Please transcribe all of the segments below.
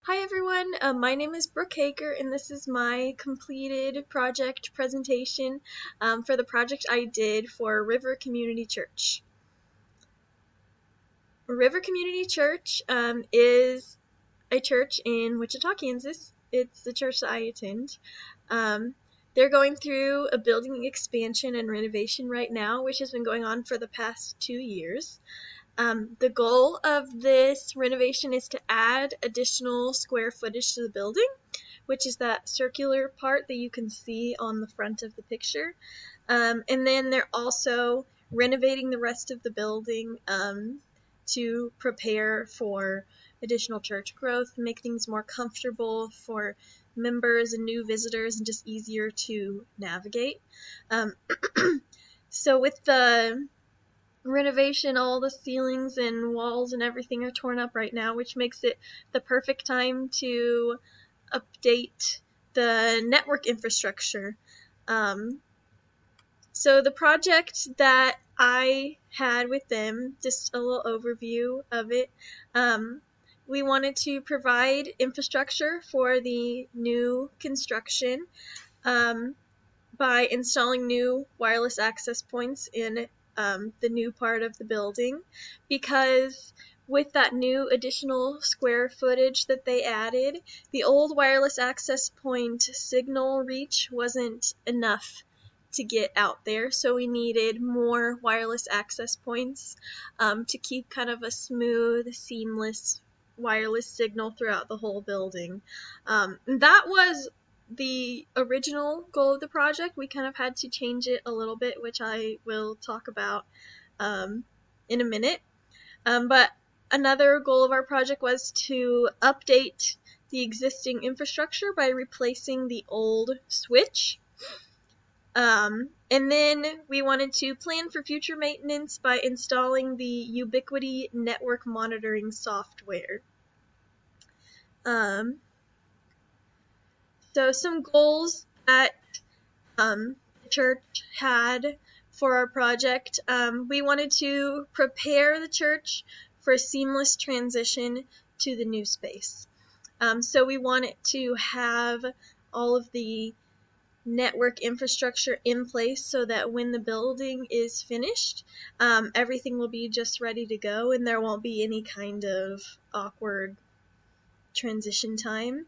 Hi everyone, my name is Brooke Hager and this is my completed project presentation for the project I did for River Community Church. River Community Church is a church in Wichita, Kansas. It's the church that I attend. They're going through a building expansion and renovation right now, which has been going on for the past 2 years. The goal of this renovation is to add additional square footage to the building, which is that circular part that you can see on the front of the picture. And then they're also renovating the rest of the building to prepare for additional church growth, make things more comfortable for members and new visitors and just easier to navigate. So with the renovation, all the ceilings and walls and everything are torn up right now, which makes it the perfect time to update the network infrastructure. So the project that I had with them, just a little overview of it, we wanted to provide infrastructure for the new construction by installing new wireless access points in the new part of the building, because with that new additional square footage that they added, the old wireless access point signal reach wasn't enough to get out there, so we needed more wireless access points to keep kind of a smooth, seamless wireless signal throughout the whole building. That was the original goal of the project. We kind of had to change it a little bit, which I will talk about in a minute. But another goal of our project was to update the existing infrastructure by replacing the old switch. And then we wanted to plan for future maintenance by installing the Ubiquity network monitoring software. So some goals that the church had for our project. We wanted to prepare the church for a seamless transition to the new space. So we wanted to have all of the network infrastructure in place so that when the building is finished, everything will be just ready to go and there won't be any kind of awkward transition time.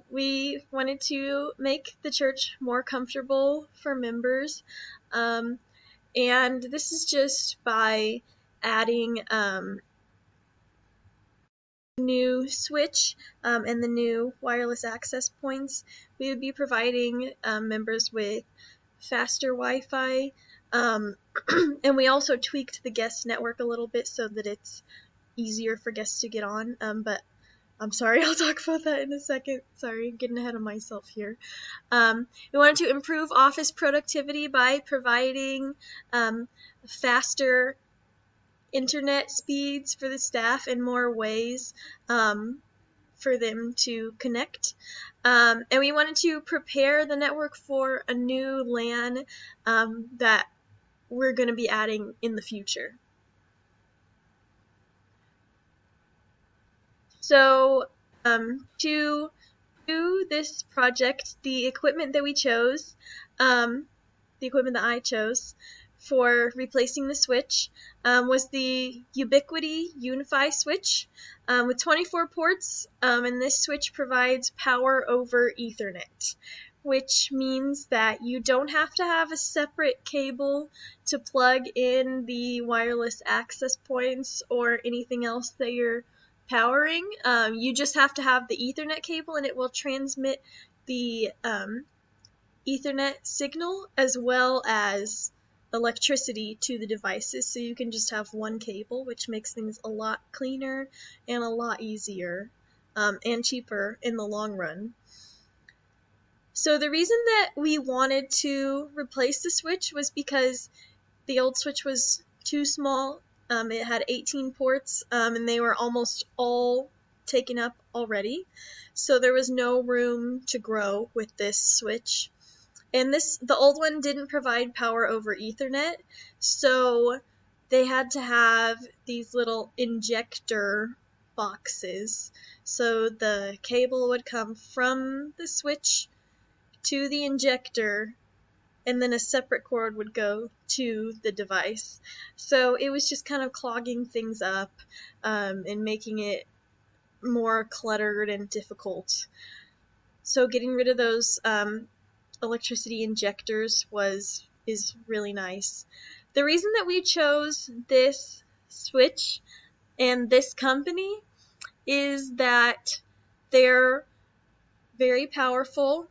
We wanted to make the church more comfortable for members, and this is just by adding new switch and the new wireless access points. We would be providing members with faster Wi-Fi, and we also tweaked the guest network a little bit so that it's easier for guests to get on, but I'm sorry, I'll talk about that in a second. Sorry, I'm getting ahead of myself here. We wanted to improve office productivity by providing faster internet speeds for the staff and more ways for them to connect. And we wanted to prepare the network for a new LAN that we're going to be adding in the future. So to do this project, the equipment that we chose, the equipment that I chose for replacing the switch was the Ubiquity Unify switch with 24 ports, and this switch provides power over Ethernet, which means that you don't have to have a separate cable to plug in the wireless access points or anything else that you're powering. You just have to have the Ethernet cable and it will transmit the Ethernet signal as well as electricity to the devices, so you can just have one cable, which makes things a lot cleaner and a lot easier and cheaper in the long run. So the reason that we wanted to replace the switch was because the old switch was too small. It had 18 ports, and they were almost all taken up already. So there was no room to grow with this switch. And the old one didn't provide power over Ethernet, so they had to have these little injector boxes. So the cable would come from the switch to the injector, and then a separate cord would go to the device. So it was just kind of clogging things up and making it more cluttered and difficult. So getting rid of those electricity injectors is really nice. The reason that we chose this switch and this company is that they're very powerful,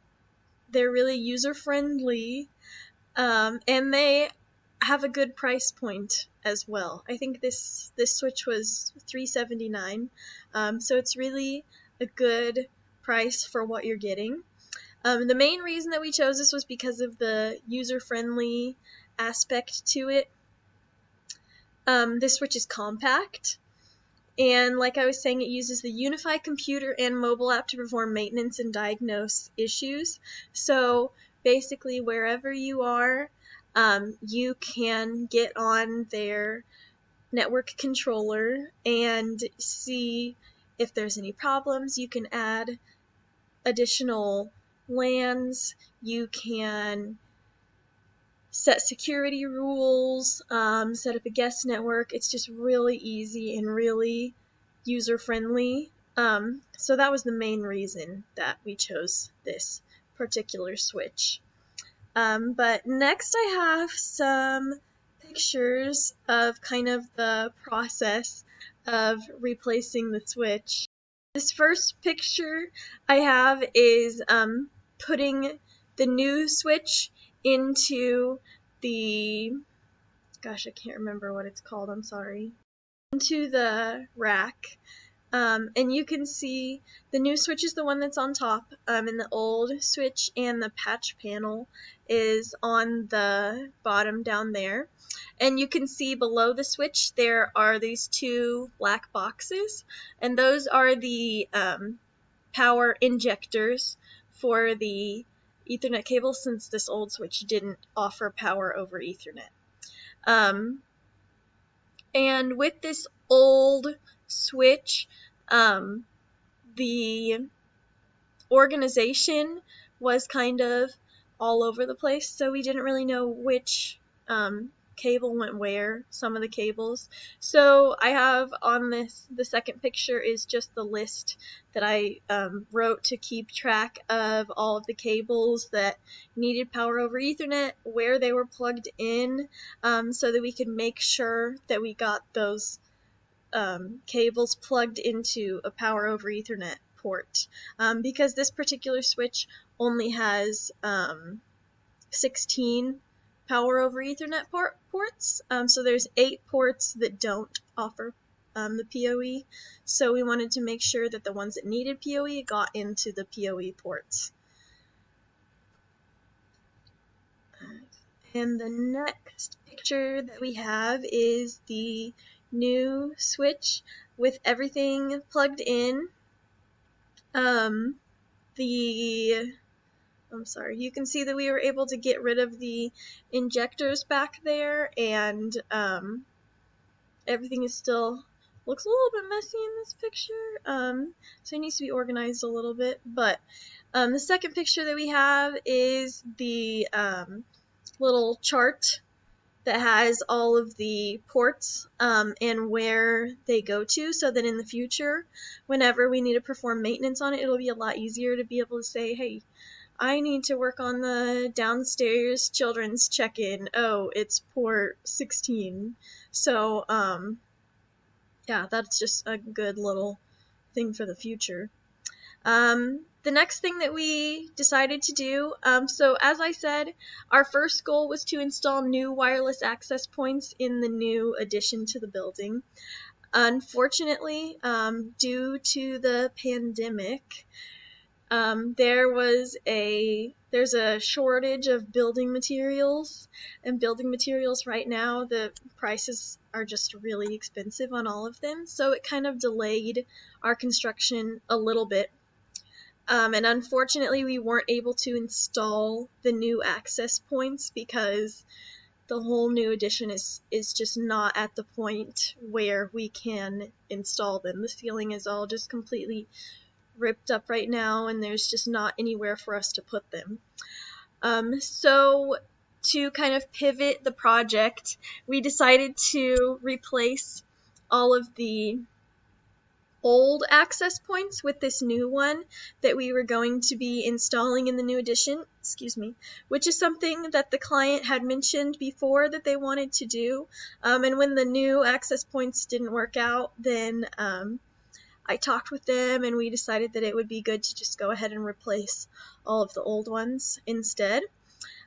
they're really user-friendly, and they have a good price point as well. I think this switch was $379, so it's really a good price for what you're getting. The main reason that we chose this was because of the user-friendly aspect to it. This switch is compact, and like I was saying, it uses the unified computer and mobile app to perform maintenance and diagnose issues. So basically, wherever you are, you can get on their network controller and see if there's any problems. You can add additional LANs, you can set security rules, set up a guest network. It's just really easy and really user-friendly. So that was the main reason that we chose this particular switch. But next I have some pictures of kind of the process of replacing the switch. This first picture I have is putting the new switch into the, gosh, I can't remember what it's called, I'm sorry, into the rack. And you can see the new switch is the one that's on top, and the old switch and the patch panel is on the bottom down there. And you can see below the switch there are these two black boxes, and those are the power injectors for the Ethernet cable, since this old switch didn't offer power over Ethernet. And with this old switch, the organization was kind of all over the place, so we didn't really know which cable went where, some of the cables. So I have on this, the second picture is just the list that I wrote to keep track of all of the cables that needed power over Ethernet, where they were plugged in, so that we could make sure that we got those cables plugged into a power over Ethernet port, because this particular switch only has 16 power over Ethernet ports, so there's 8 ports that don't offer the PoE, so we wanted to make sure that the ones that needed PoE got into the PoE ports. And the next picture that we have is the new switch with everything plugged in. I'm sorry, you can see that we were able to get rid of the injectors back there, and everything is still looks a little bit messy in this picture, so it needs to be organized a little bit. But the second picture that we have is the little chart that has all of the ports and where they go to, so that in the future, whenever we need to perform maintenance on it, it'll be a lot easier to be able to say, hey, I need to work on the downstairs children's check-in. Oh, it's port 16. So, yeah, that's just a good little thing for the future. The next thing that we decided to do, so as I said, our first goal was to install new wireless access points in the new addition to the building. Unfortunately, due to the pandemic, there's a shortage of building materials, and building materials right now, the prices are just really expensive on all of them, so it kind of delayed our construction a little bit. And unfortunately, we weren't able to install the new access points because the whole new addition is just not at the point where we can install them. The ceiling is all just completely ripped up right now, and there's just not anywhere for us to put them. So to kind of pivot the project, we decided to replace all of the old access points with this new one that we were going to be installing in the new addition, which is something that the client had mentioned before that they wanted to do. And when the new access points didn't work out, then I talked with them and we decided that it would be good to just go ahead and replace all of the old ones instead.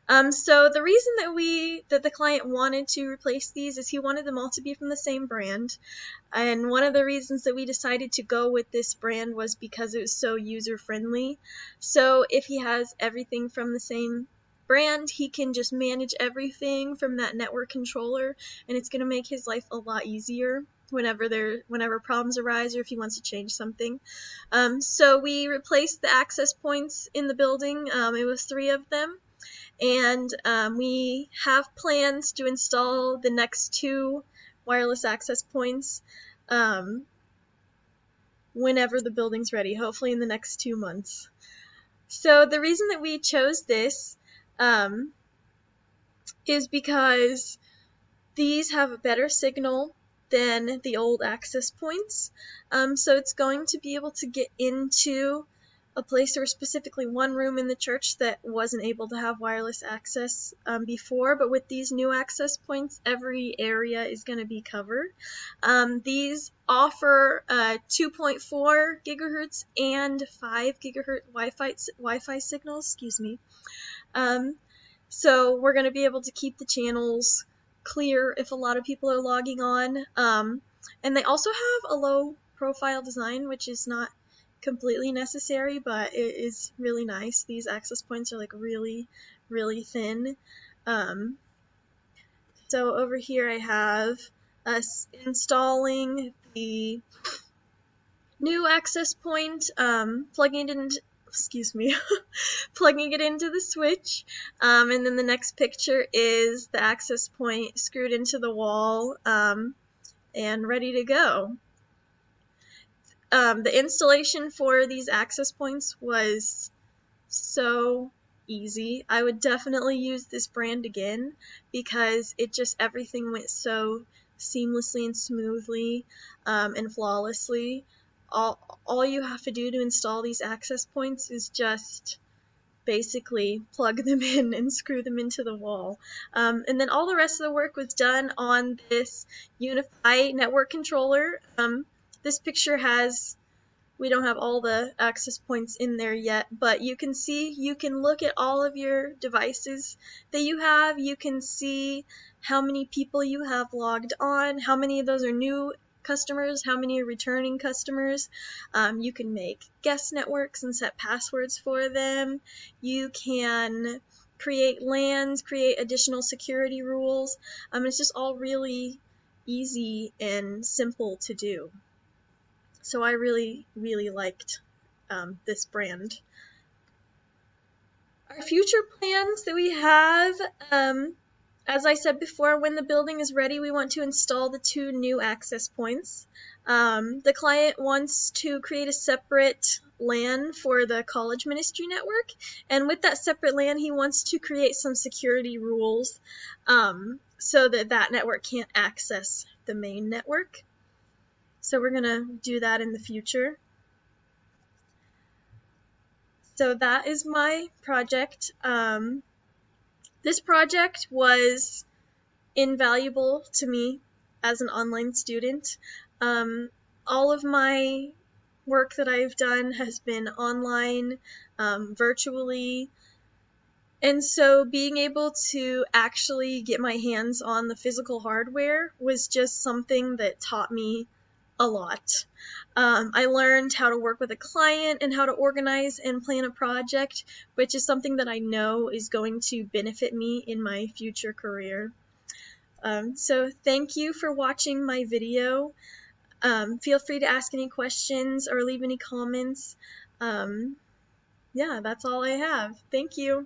So the reason that the client wanted to replace these is he wanted them all to be from the same brand. And one of the reasons that we decided to go with this brand was because it was so user-friendly. So if he has everything from the same brand, he can just manage everything from that network controller, and it's going to make his life a lot easier whenever problems arise or if he wants to change something. So we replaced the access points in the building. It was 3 of them. And we have plans to install the next 2 wireless access points whenever the building's ready, hopefully in the next 2 months. So the reason that we chose this is because these have a better signal than the old access points. So it's going to be able to get into a place or specifically one room in the church that wasn't able to have wireless access before, but with these new access points, every area is going to be covered. These offer 2.4 gigahertz and 5 gigahertz Wi-Fi signals, so we're going to be able to keep the channels clear if a lot of people are logging on. And they also have a low profile design, which is not completely necessary, but it is really nice. These access points are like really, really thin. So over here I have us installing the new access point, plugging it into plugging it into the switch, and then the next picture is the access point screwed into the wall and ready to go. The installation for these access points was so easy. I would definitely use this brand again because everything went so seamlessly and smoothly and flawlessly. All you have to do to install these access points is just basically plug them in and screw them into the wall. And then all the rest of the work was done on this Unify network controller. This picture we don't have all the access points in there yet, but you can look at all of your devices that you have. You can see how many people you have logged on, how many of those are new customers, how many are returning customers. You can make guest networks and set passwords for them. You can create LANs, create additional security rules. It's just all really easy and simple to do. So I really, really liked this brand. Our future plans that we have, as I said before, when the building is ready, we want to install the 2 new access points. The client wants to create a separate LAN for the college ministry network, and with that separate LAN, he wants to create some security rules so that network can't access the main network. So we're going to do that in the future. So that is my project. This project was invaluable to me as an online student. All of my work that I've done has been online, virtually, and so being able to actually get my hands on the physical hardware was just something that taught me a lot. I learned how to work with a client and how to organize and plan a project, which is something that I know is going to benefit me in my future career. So thank you for watching my video. Feel free to ask any questions or leave any comments. Yeah, that's all I have. Thank you.